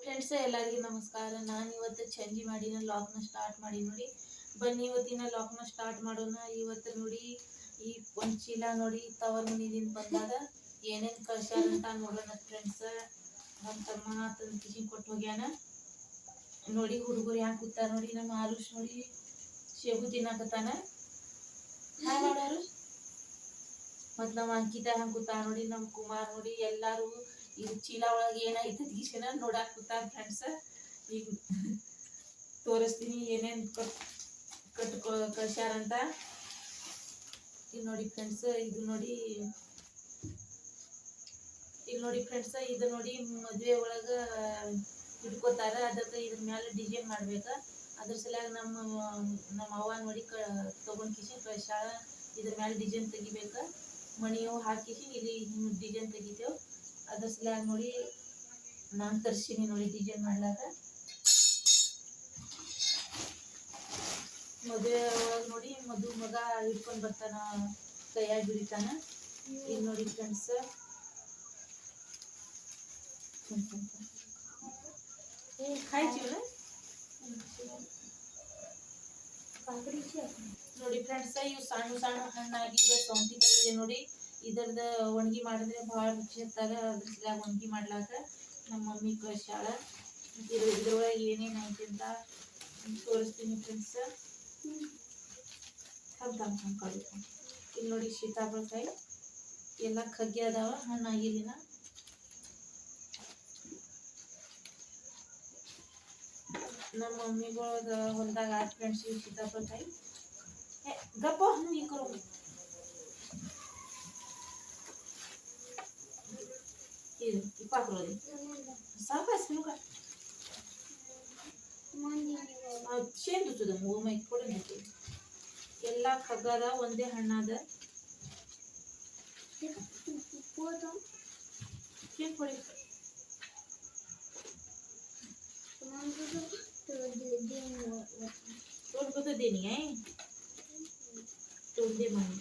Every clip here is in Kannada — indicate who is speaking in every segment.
Speaker 1: ಫ್ರೆಂಡ್ಸ್ ಎಲ್ಲರಿಗೂ ನಮಸ್ಕಾರ. ನಾನು ಇವತ್ತು ಚಂಜಿ ಮಾಡಿನ ಲಾಗ್ನ ಸ್ಟಾರ್ಟ್ ಮಾಡಿ ನೋಡಿ. ಬನ್ನಿ ಇವತ್ತಿನ ಲಾಗ್ನ ಸ್ಟಾರ್ಟ್ ಮಾಡೋಣ. ಇವತ್ತು ನೋಡಿ ಈ ಒಂದು ಚೀಲ ನೋಡಿ ತವರ್ ಮನಿದಿಂದ ಬಂದಾಗ ಏನೇನು ಕಳ್ಸ್ಯಾರ ಅಂತ ನೋಡೋಣ ಫ್ರೆಂಡ್ಸ್. ನಮ್ಮ ತಮ್ಮ ತಂದು ಕಿಶನ್ ಕೊಟ್ಟು ಹೋಗ್ಯಾನ ನೋಡಿ. ಹುಡುಗರು ಯಾಕೆ ಕೂತಾರ ನೋಡಿ. ನಮ್ಮ ಆರುಷ್ ನೋಡಿ ಶೇಬು ತಿನ್ನಾಕತ್ತಾನ. ಹಾಯ್ ಮಾಡೋರು. ಮತ್ತು ನಮ್ಮ ಅಂಕಿತ ಹಂಗೆ ಕೂತಾರ ನೋಡಿ. ನಮ್ಮ ಕುಮಾರ್ ನೋಡಿ. ಎಲ್ಲರೂ ಇದು ಚೀಲ ಒಳಗೆ ಏನೈತೆ ಗೀಸನ ನೋಡಾಕ್ ಕೂತಾರ ಫ್ರೆಂಡ್ಸ್. ಈಗ ತೋರಿಸ್ತೀನಿ ಏನೇನು ಕಟ್ಕೊ ಕಳ್ಸ್ಯಾರಂತ. ಈಗ ನೋಡಿ ಫ್ರೆಂಡ್ಸ್, ಇದು ನೋಡಿ ಇದು ನೋಡಿ ಮದುವೆ ಒಳಗೆ ಇಟ್ಕೋತಾರ. ಅದಕ್ಕೆ ಇದ್ರ ಮೇಲೆ ಡಿಸೈನ್ ಮಾಡ್ಬೇಕು. ಅದ್ರ ಸಲುವಾಗಿ ನಮ್ಮ ಅವ್ವ ನೋಡಿ ತೊಗೊಂಡು ಕಿಶನ್ ಕಳ್ಸ್ಯಾಳ. ಇದ್ರ ಮೇಲೆ ಡಿಸೈನ್ ತೆಗಿಬೇಕು. ಮಣಿಯು ಹಾಕಿಸಿ ಇಲ್ಲಿ ಡಿಸೈನ್ ತೆಗಿತೇವೆ. ಅದ್ರ ಸಲುವಾಗಿ ನೋಡಿ ನಾನು ತರ್ಸೀನಿ ನೋಡಿ ಡಿಸೈನ್ ಮಾಡ್ಲಾಕ. ಮದುವೆ ಒಳಗೆ ನೋಡಿ ಮಗ ಹಿಡ್ಕೊಂಡು ಬರ್ತಾನ, ಕೈಯಾಗಿ ಹಿಡಿತಾನ. ಈಗ ನೋಡಿ ಫ್ರೆಂಡ್ಸ್, ನೋಡಿ ಫ್ರೆಂಡ್ಸ್, ಇವು ಸಣ್ಣ ಸಣ್ಣ ಹಣ್ಣಾಗಿದೆ, ಸೌಂತಿಕಾಯಿ ನೋಡಿ. ಇದರದ ಒಣಗಿ ಮಾಡಿದ್ರೆ ಭಾಳ ರುಚಿ ಇರ್ತಾರ. ಅದ್ರ ಸಲುವಾಗಿ ಒಣಗಿ ಮಾಡ್ಲಾಕ ನಮ್ಮ ಮಮ್ಮಿ ಕಳ್ಸ್ಯಾಳ. ಇದ್ರೊಳಗೆ ಏನೇನು ಐತಿ ಅಂತ ತೋರಿಸ್ತೀನಿ ಫ್ರೆಂಡ್ಸ್. ಇಲ್ಲಿ ನೋಡಿ ಸೀತಾಫಲಕಾಯಿ ಎಲ್ಲ ಕಗ್ಗಿ ಅದಾವ, ಹಣ್ಣಾಗಿಲ್ಲಿನ. ನಮ್ಮ ಮಮ್ಮಿಗಳ ಹೊಲದಾಗ ಆದ ಫ್ರೆಂಡ್ಸ್ ಇವು ಸೀತಾಫಲಕಾಯಿ. ಗಪ್ಪ ಈ ಕರು ಇಪ್ಪಾಕ್ರೋದಿ ಸಾಕಾಸ್ ನುಕ ಚೇಂದುತ್ತದೆ ಮೈ ಕೊಡಂದಕ್ಕೆ ಎಲ್ಲ ಕಗ್ಗದ ಒಂದೇ ಹಣ್ಣಾದ. ಏನ್ ಕೊಡಿ तोड़ को तो देनी है, तोड़ दे मानी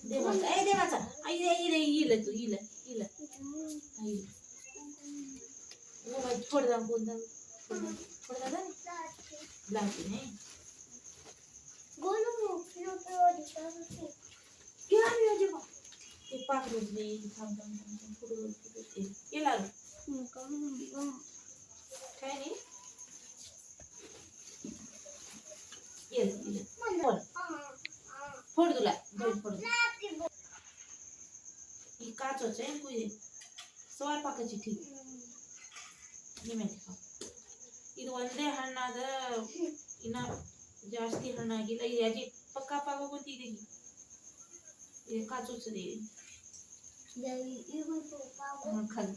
Speaker 1: दे माचा, दे माचा, ये ले तू, ये ले वो मैं छोड़ दा बोंदा छोड़ दा ब्लाउज नहीं गोलू फिर पे दिखा सकते क्या है ये जो ये पाक रोज में थम फुटो ये ला काय नहीं ये फोड़ दूला फोड़ ये काचोच आहे कुई सवार पाकाची ठीक ನಿಮಗೆ ಇದು ಒಂದೇ ಹಣ್ಣಾದ, ಇನ್ನ ಜಾಸ್ತಿ ಹಣ್ಣಾಗಿಲ್ಲ. ಇದು ಯಾಕೆ ಪಕ್ಕ ಪಾಕೋತಿದೆ ಇದು ಕಾಚೋಚದೆ खाली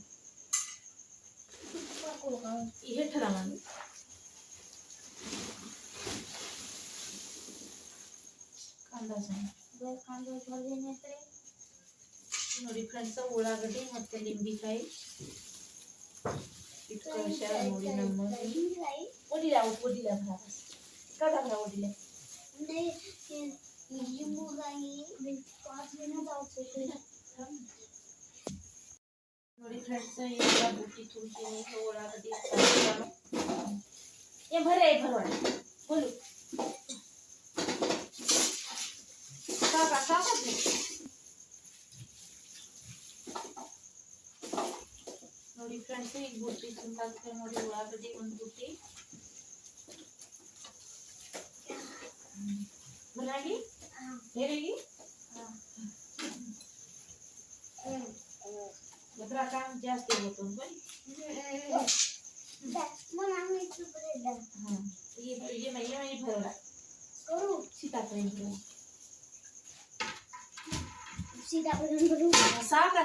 Speaker 1: हे ठरा मान कांदा ನೋಡಿ ಫ್ರೆಂಡ್ಸ್, ಉಳ್ಳಾಗಡ್ಡಿ ಮತ್ತೆ ಲಿಂಬಿಕಾಯಿ ಇಟ್ಕೊಳ್ಸ್ಯಾರ ನೋಡಿ. ನಮ್ಮ ಓಡಿಲ್ಲ ಓಡಿಲ್ಲ ನೋಡಿ ಫ್ರೆಂಡ್ಸ್, ಎಲ್ಲ ಬುಟ್ಟಿ ತುಂಬಿ ಉಳ್ಳಾಗಡ್ಡಿ ಭರವಾಡ बोलू ನೋಡಿ ಫ್ರೆಂಡ್ಸ್, ಈಗ ಬುಟ್ಟಿ ತುಂಬಾಕ್ತೇವೆ ನೋಡಿ. ಉಳ್ಳಾಗಡ್ಡಿ ಒಂದು ಬುಟ್ಟಿ ಬರಾಗಿ ಹೇರಿಗೆ बदरा काम जास्त होतो पण हां ये मैं भरला करू सीताफळ भरू साका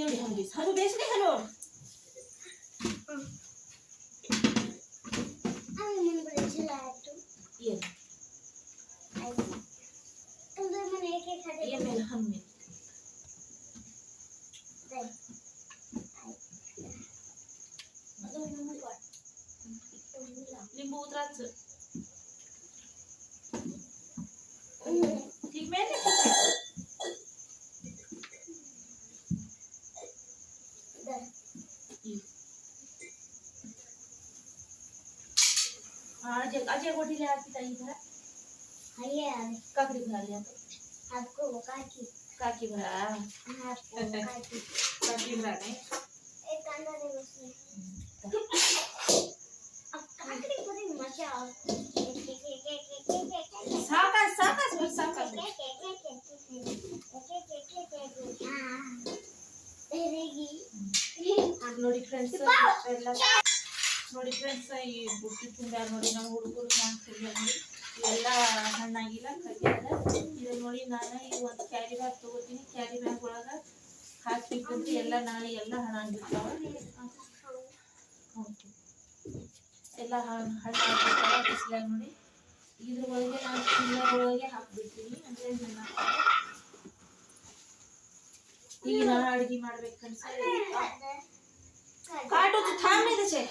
Speaker 1: एवढी हलवीस हलू बेस नाही हलू आम्ही मन बरेचला तो ये तुझे मन एक खाते ये मेल हम में लिंबू उतरायचं ठीक आहे. अजय गोटीले हाकी ताई भरा काकडी भराली आता काकी भरा काकी भरा नाही सावकाश सावकाश बोल सावकाश ನೋಡಿ ಫ್ರೆಂಡ್ಸ್ ನೋಡಿ ಫ್ರೆಂಡ್ಸ್ ಈ ಬುಟ್ಟಿ ತುಂಬ್ಯಾರ ನೋಡಿ ನಮ್ಮ ಹುಡುಗರು ನಾನು ತುಂಬ್ಯಾರ ನೋಡಿ ಇವೆಲ್ಲ ಹಣ್ಣಾಗಿಲ್ಲ ಕಗ್ಗ್ಯಾದ ಇದು ನೋಡಿ ನಾನು ಈ ಒಂದು ಕ್ಯಾರಿ ಬ್ಯಾಗ್ ತಗೋತೀನಿ ಕ್ಯಾರಿ ಬ್ಯಾಗ್ ಒಳಗೆ ಹಾಕಿಬಿಟ್ಟು ಎಲ್ಲ ನಾಳೆ ಎಲ್ಲ ಹಣ್ಣಾಗಿರ್ತಾವ ಎಲ್ಲ ಹಣ್ಣಾಗಿರ್ತಾವ ಬಿಸಿಲಾಗ ನೋಡಿ ಇದ್ರ ಒಳಗೆ ನಾನು ಚಿಲ್ಲರ್ ಒಳಗೆ ಹಾಕ್ಬಿಡ್ತೀನಿ ಅಂದರೆ ಈಗ ನಾನು ಅಡುಗೆ ಮಾಡ್ಬೇಕು ಫ್ರೆಂಡ್ಸ್ काटो तो थाम नहीं दे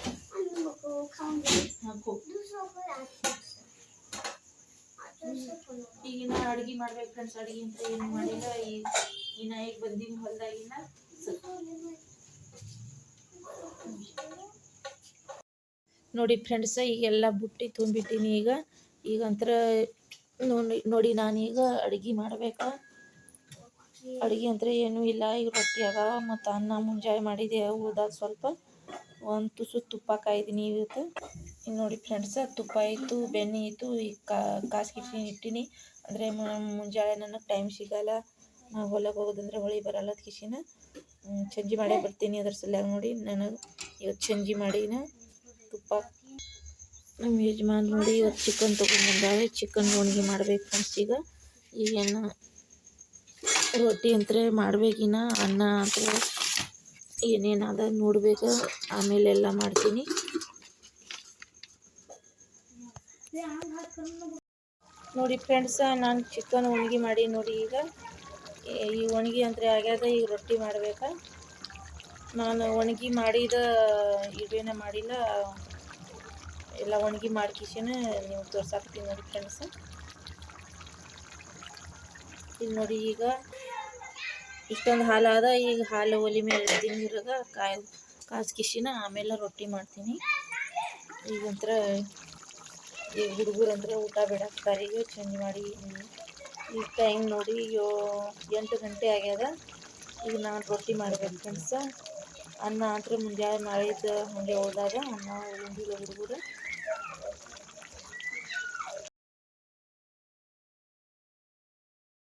Speaker 1: ಈಗಿನ ಅಡುಗೆ ಮಾಡ್ಬೇಕು ಫ್ರೆಂಡ್ಸ್ ಅಡುಗೆ ಅಂತ ಏನು ಮಾಡಿಲ್ಲ ಇನ್ನ ಈಗ ಬಂದಿನ ಹೊಲದಾಗಿನ ನೋಡಿ ಫ್ರೆಂಡ್ಸ್ ಈಗೆಲ್ಲ ಬುಟ್ಟಿ ತುಂಬಿಟ್ಟಿನಿ ಈಗ ಅಂತರ ನೋಡಿ ನಾನೀಗ ಅಡುಗೆ ಮಾಡ್ಬೇಕಾ ಅಡುಗೆ ಅಂದ್ರೆ ಏನೂ ಇಲ್ಲ ಈಗ ರೊಟ್ಟಿ ಅದಾವ ಮತ್ತು ಅನ್ನ ಮುಂಜಾನೆ ಮಾಡಿದೆ ಉಳ್ದಾಗ ಸ್ವಲ್ಪ ಒಂದು ತುಸು ತುಪ್ಪ ಕಾಯ್ದೀನಿ ಇವತ್ತು ಇನ್ನು ನೋಡಿ ಫ್ರೆಂಡ್ಸ್ ತುಪ್ಪ ಇತ್ತು ಬೆಣ್ಣೆ ಇತ್ತು ಈಗ ಕಾಸ್ಕಿಟ್ಟು ಇಟ್ಟಿನಿ ಅಂದರೆ ಮುಂಜಾನೆ ನನಗೆ ಟೈಮ್ ಸಿಗಲ್ಲ ನಾವು ಹೊಲಕ್ಕೆ ಹೋಗೋದಂದ್ರೆ ಹೊಳಿ ಬರಲ್ಲ ಅದು ಕಿಶಿನ ಚಂಜಿ ಮಾಡೇ ಬರ್ತೀನಿ ಅದ್ರ ಸಲುವಾಗಿ ನೋಡಿ ನನಗೆ ಇವತ್ತು ಚಂಜಿ ಮಾಡಿನ ತುಪ್ಪ ನಮ್ಮ ಯಜಮಾನ್ ನೋಡಿ ಇವತ್ತು ಚಿಕನ್ ತೊಗೊಂಡ್ಬಂದಾವೆ ಚಿಕನ್ ಒಣಗಿ ಮಾಡ್ಬೇಕು ಫ್ರೆಂಡ್ಸ್ ಈಗೇನು ರೊಟ್ಟಿ ಅಂತ ಮಾಡ್ಬೇಕಿನ್ನ ಅನ್ನ ಅಂತ ಏನೇನದ ನೋಡ್ಬೇಕು ಆಮೇಲೆ ಎಲ್ಲ ಮಾಡ್ತೀನಿ ನೋಡಿ ಫ್ರೆಂಡ್ಸ್ ನಾನು ಚಿಕನ್ ಒಣಗಿ ಮಾಡಿ ನೋಡಿ ಈಗ ಈ ಒಣಗಿ ಅಂದರೆ ಆಗ್ಯದ ಈಗ ರೊಟ್ಟಿ ಮಾಡ್ಬೇಕಾ ನಾನು ಒಣಗಿ ಮಾಡಿದ ಇವೇನ ಮಾಡಿಲ್ಲ ಎಲ್ಲ ಒಣಗಿ ಮಾಡ್ಕಿಸಿನ ನೀವು ತೋರ್ಸಾಕ್ತೀನಿ ನೋಡಿ ಫ್ರೆಂಡ್ಸ್ ಇಲ್ಲಿ ನೋಡಿ ಈಗ ಇಷ್ಟೊಂದು ಹಾಲು ಅದ ಈಗ ಹಾಲು ಒಲಿ ಮೇಲೆ ಇಡ್ತೀನಿ ಇರಾಗ ಕಾಸ್ಕಿಸಿನ ಆಮೇಲೆ ರೊಟ್ಟಿ ಮಾಡ್ತೀನಿ ಈಗಂತ್ರ ಈಗ ಹುಡುಗರು ಅಂದ್ರೆ ಊಟ ಬಿಡಾಕ್ತಾರೆ ಈಗ ಚೇಂಜ್ ಮಾಡಿ ಈಗ ಟೈಮ್ ನೋಡಿ 8 ಗಂಟೆ ಆಗ್ಯದ ಈಗ ನಾನು ರೊಟ್ಟಿ ಮಾಡ್ಬೇಕು ಫ್ರೆಂಡ್ಸ್ ಅನ್ನ ಅಂದ್ರೆ ಮುಂಜಾನೆ ಮಾಡಿದ ಹಾಗೆ ಹೋದಾಗ ಅನ್ನ ಉಂಡಿಲ್ಲ ಹುಡುಗರು